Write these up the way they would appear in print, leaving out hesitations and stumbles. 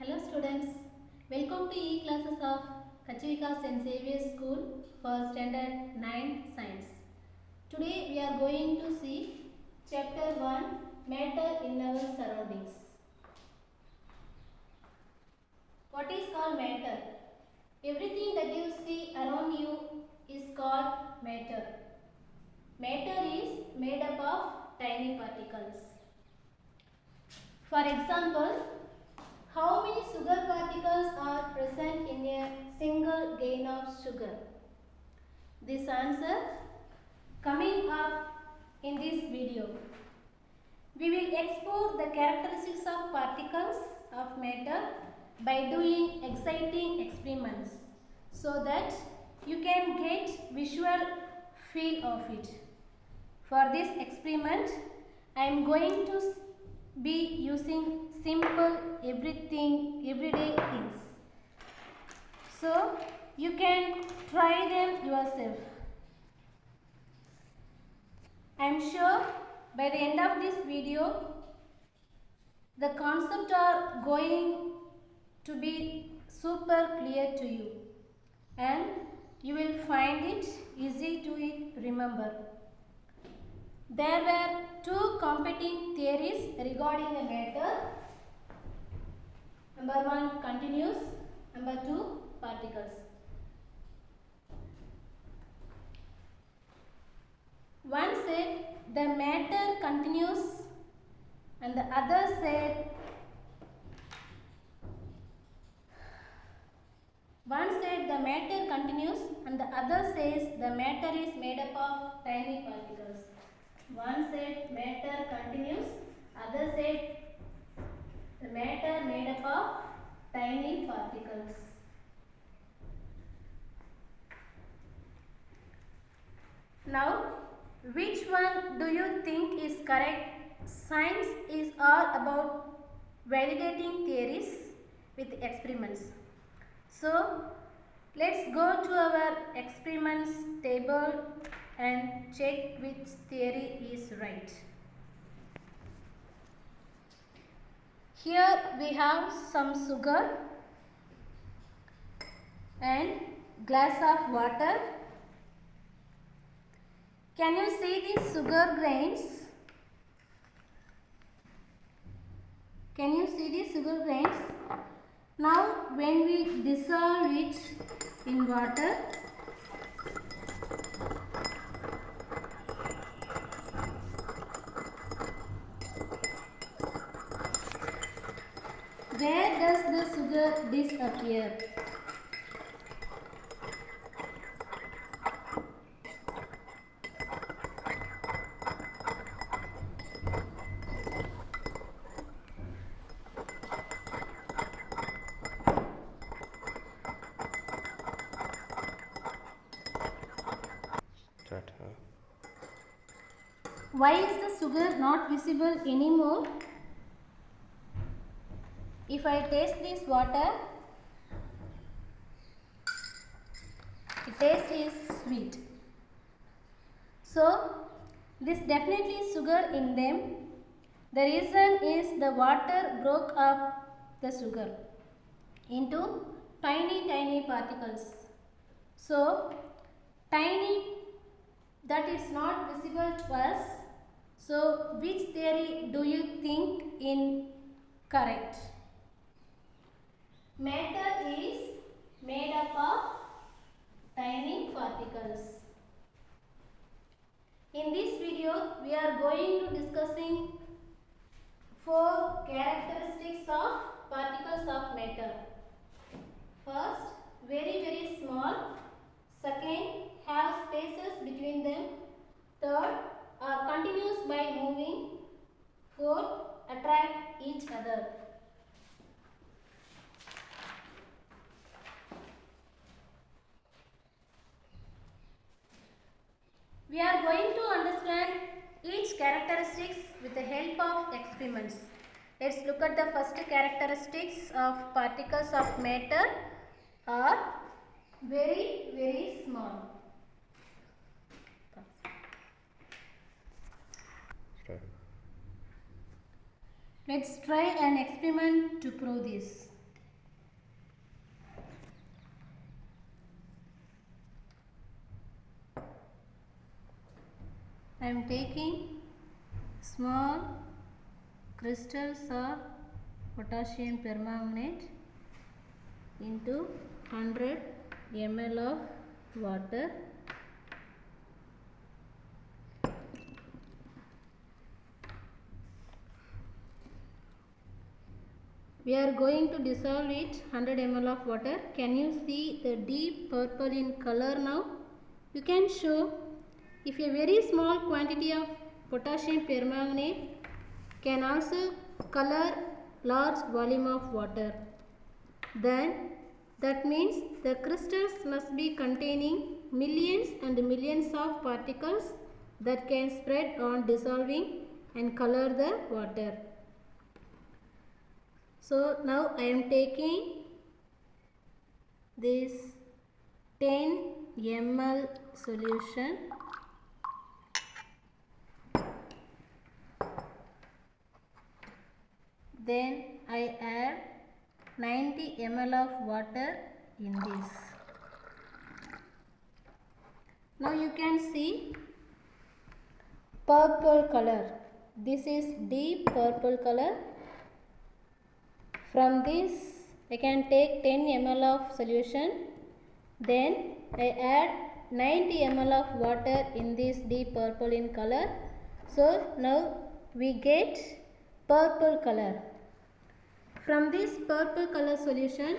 Hello students, welcome to e-classes of Kachivika St. Xavier's School for Standard 9 Science. Today we are going to see Chapter 1 Matter in our Surroundings. What is called matter? Everything that you see around you is called matter. Matter is made up of tiny particles. For example, how many sugar particles are present in a single grain of sugar? This answer coming up in this video. We will explore the characteristics of particles of matter by doing exciting experiments so that you can get visual feel of it. For this experiment, I am going to be using simple everyday things. So you can try them yourself. I am sure by the end of this video the concepts are going to be super clear to you and you will find it easy to remember. There were two competing theories regarding the matter. Number 1 continuous, number 2 particles. One said the matter continues and the other said the matter continues and the other says the matter is made up of tiny particles. One said matter continues, other said the matter made up of tiny particles. Now, which one do you think is correct? Science is all about validating theories with experiments. So, let's go to our experiments table and check which theory is right. Here we have some sugar and glass of water. Can you see these sugar grains? Can you see these sugar grains? Now when we dissolve it in water, where does the sugar disappear? Why is the sugar not visible anymore? If I taste this water, the taste is sweet. So, this definitely is sugar in them. The reason is the water broke up the sugar into tiny particles. So, tiny that is not visible to us. So, which theory do you think is correct? Matter is made up of tiny particles. In this video, we are going to discussing 4 characteristics of particles of matter. First, very small. Second, have spaces between them. Third, are continuous by moving. Fourth, attract each other. We are going to understand each characteristics with the help of experiments. Let's look at the first characteristics of particles of matter are very small. Let's try an experiment to prove this. I am taking small crystals of potassium permanganate into 100 ml of water. We are going to dissolve it 100 ml of water. Can you see the deep purple in color now? You can show if a very small quantity of potassium permanganate can also color large volume of water. Then that means the crystals must be containing millions and millions of particles that can spread on dissolving and color the water. So now I am taking this 10 ml solution. Then I add 90 ml of water in this. Now you can see purple color. This is deep purple color. From this I can take 10 ml of solution. Then I add 90 ml of water in this deep purple in color. So now we get purple color. From this purple color solution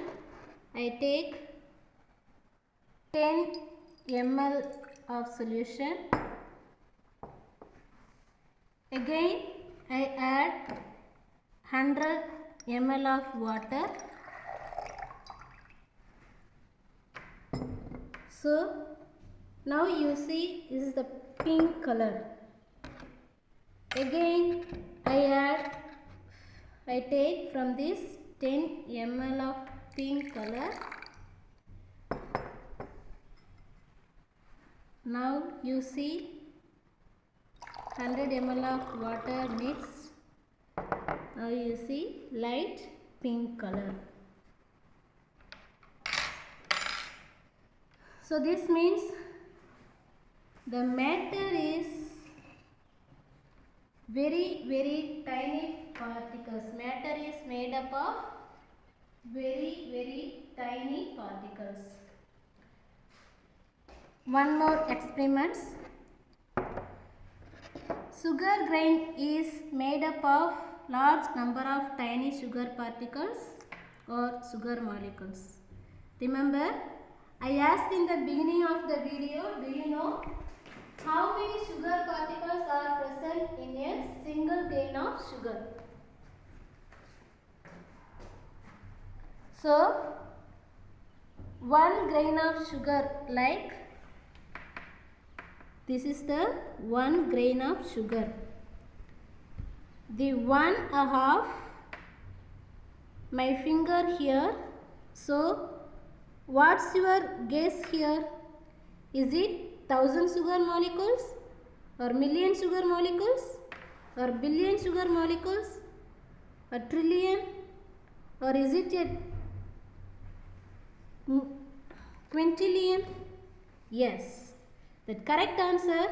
I take 10 ml of solution. Again I add 100 ml of water. So now you see this is the pink color. Again I take from this 10 ml of pink color. Now you see 100 ml of water mixed. Now you see light pink color. So this means the matter is very tiny particles. Matter is made up of very tiny particles. One more experiment. Sugar grain is made up of large number of tiny sugar particles or sugar molecules. Remember, I asked in the beginning of the video, do you know how many sugar particles are present in a single grain of sugar? So, 1 grain of sugar, like this is the 1 grain of sugar. The 1/2 my finger here. So what's your guess here? Is it 1000 sugar molecules or million sugar molecules or billion sugar molecules or trillion, or is it a quintillion? Yes, the correct answer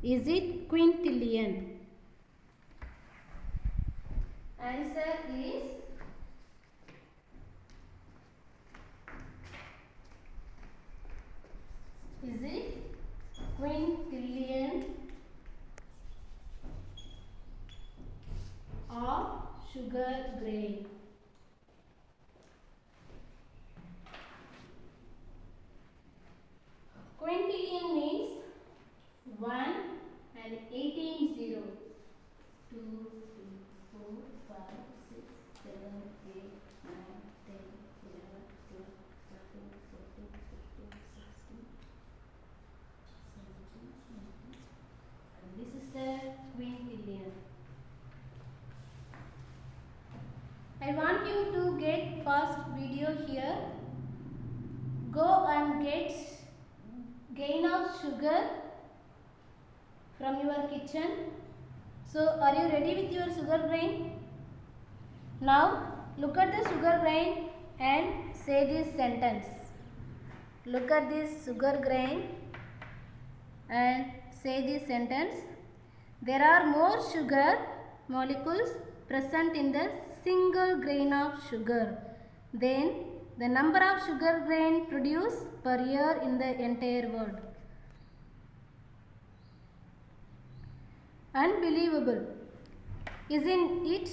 is it quintillion. Answer is it quintillion of sugar grain. Quintillion means 1 and 18 zero. 2, 3, 4, 5, 6, 7, 8, 9, 10, 11, 12, 13, 14, 15, 16, 17, 18. And this is the quintillion. I want you to get past video here. Go and get grain of sugar from your kitchen. So are you ready with your sugar grain? Now look at the sugar grain and say this sentence. Look at this sugar grain and say this sentence. There are more sugar molecules present in the single grain of sugar than the number of sugar grain produced per year in the entire world. Unbelievable, isn't it?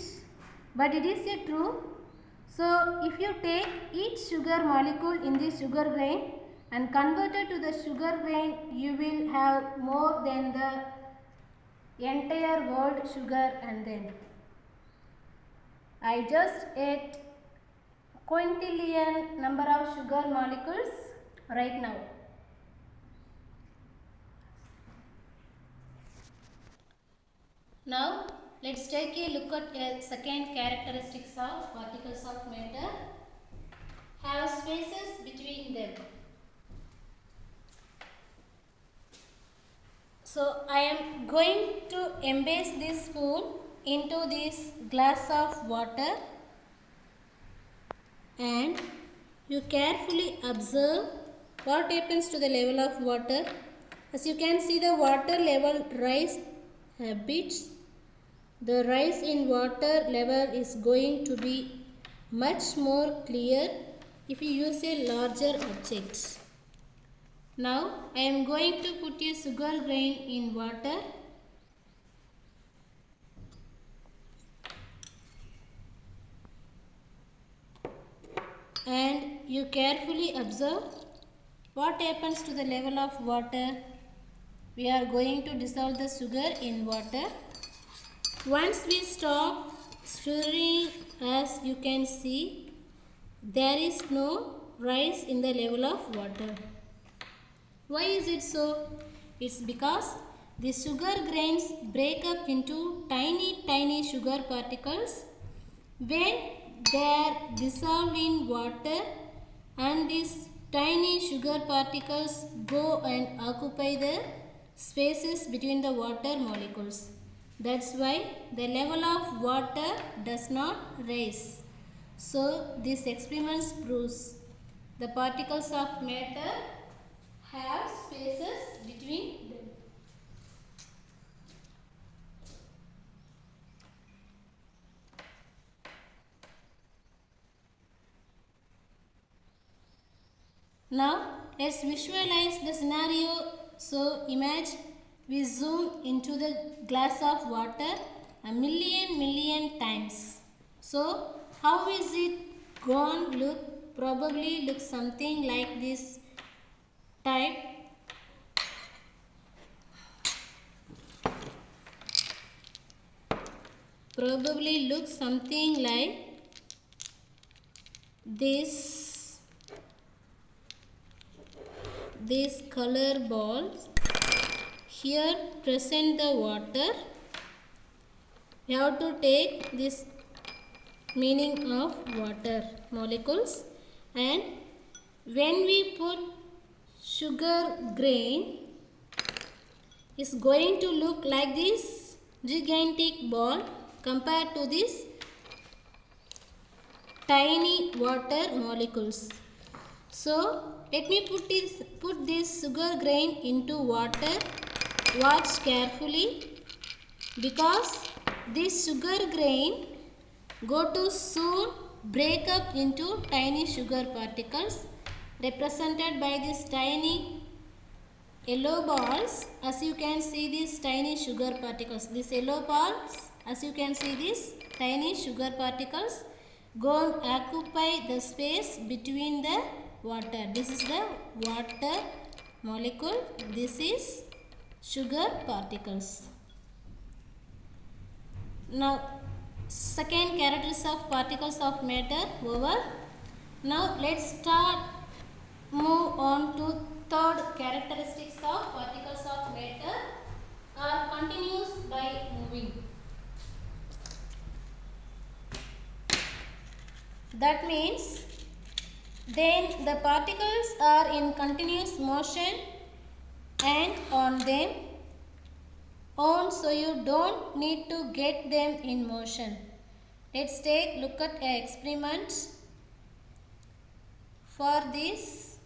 But it is a true. So if you take each sugar molecule in the sugar grain and convert it to the sugar grain, you will have more than the entire world sugar. And then I just ate quintillion number of sugar molecules right now. Now let's take a look at a second characteristics of particles of matter. Have spaces between them. So I am going to embrace this spoon into this glass of water, and you carefully observe what happens to the level of water. As you can see, the water level rise a bit. The rise in water level is going to be much more clear if you use a larger object. Now I am going to put a sugar grain in water. And you carefully observe what happens to the level of water. We are going to dissolve the sugar in water. Once we stop stirring, as you can see, there is no rise in the level of water. Why is it so? It's because the sugar grains break up into tiny sugar particles when they are dissolved in water, and these tiny sugar particles go and occupy the spaces between the water molecules. That's why the level of water does not rise. So this experiment proves the particles of matter have spaces between them. Now let's visualize the scenario. So imagine we zoom into the glass of water a million times. So how is it going to look? Probably look something like this type. Probably look something like this color balls. Here present the water. We have to take this meaning of water molecules, and when we put sugar grain, is going to look like this gigantic ball compared to this tiny water molecules. So let me put this sugar grain into water. Watch carefully, because this sugar grain go to soon break up into tiny sugar particles represented by these tiny yellow balls. As you can see, these tiny sugar particles, these yellow balls, as you can see, these tiny sugar particles go and occupy the space between the water. This is the water molecule. This is sugar particles. Now second characteristics of particles of matter over. Now let's move on to third characteristics of particles of matter are continuous by moving. That means then the particles are in continuous motion and on them on, so you don't need to get them in motion. Let's take look at an experiment. For this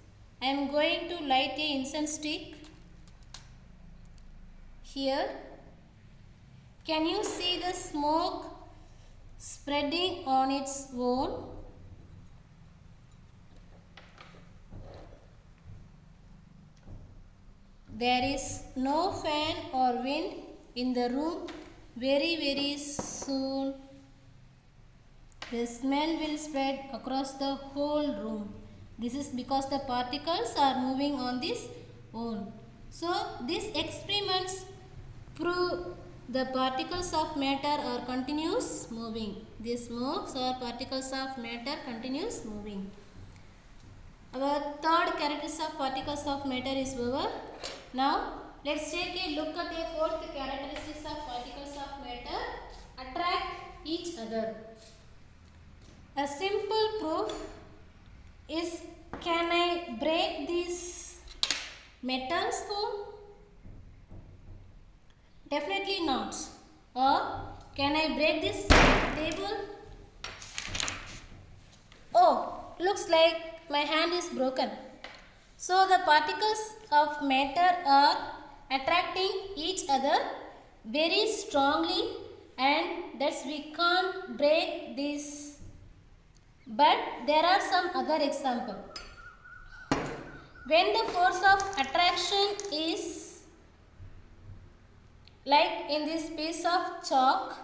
I am going to light a incense stick Here, can you see the smoke spreading on its own? There is no fan or wind in the room. Very soon the smell will spread across the whole room. This is because the particles are moving on this own. So these experiments prove the particles of matter are continuous moving. These smokes or particles of matter continuous moving. Our third characteristic of particles of matter is over. Now let's take a look at the fourth characteristics of particles of matter. Attract each other. A simple proof is, can I break this metal spoon? Definitely not. Or can I break this table? Oh, looks like my hand is broken. So the particles of matter are attracting each other very strongly, and thus we can't break this. But there are some other examples. When the force of attraction is like in this piece of chalk,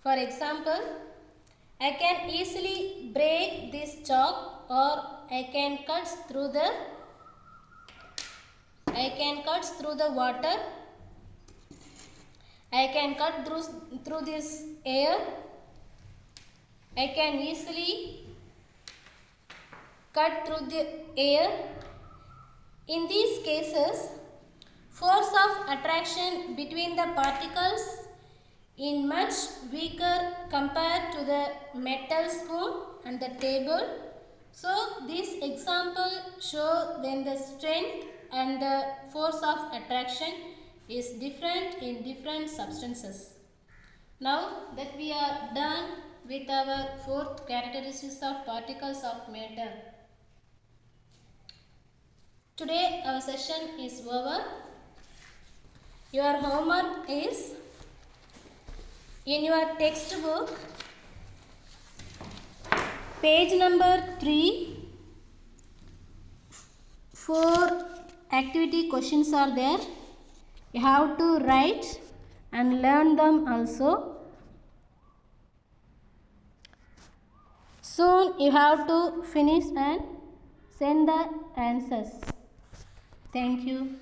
for example, I can easily break this chalk, or I can cut through the water. I can cut through this air. I can easily cut through the air. In these cases, force of attraction between the particles is much weaker compared to the metal spoon and the table. So this example shows then the strength and the force of attraction is different in different substances. Now that we are done with our fourth characteristics of particles of matter, today our session is over. Your homework is in your textbook, page number 3, 4 activity questions are there. You have to write and learn them also. Soon you have to finish and send the answers. Thank you.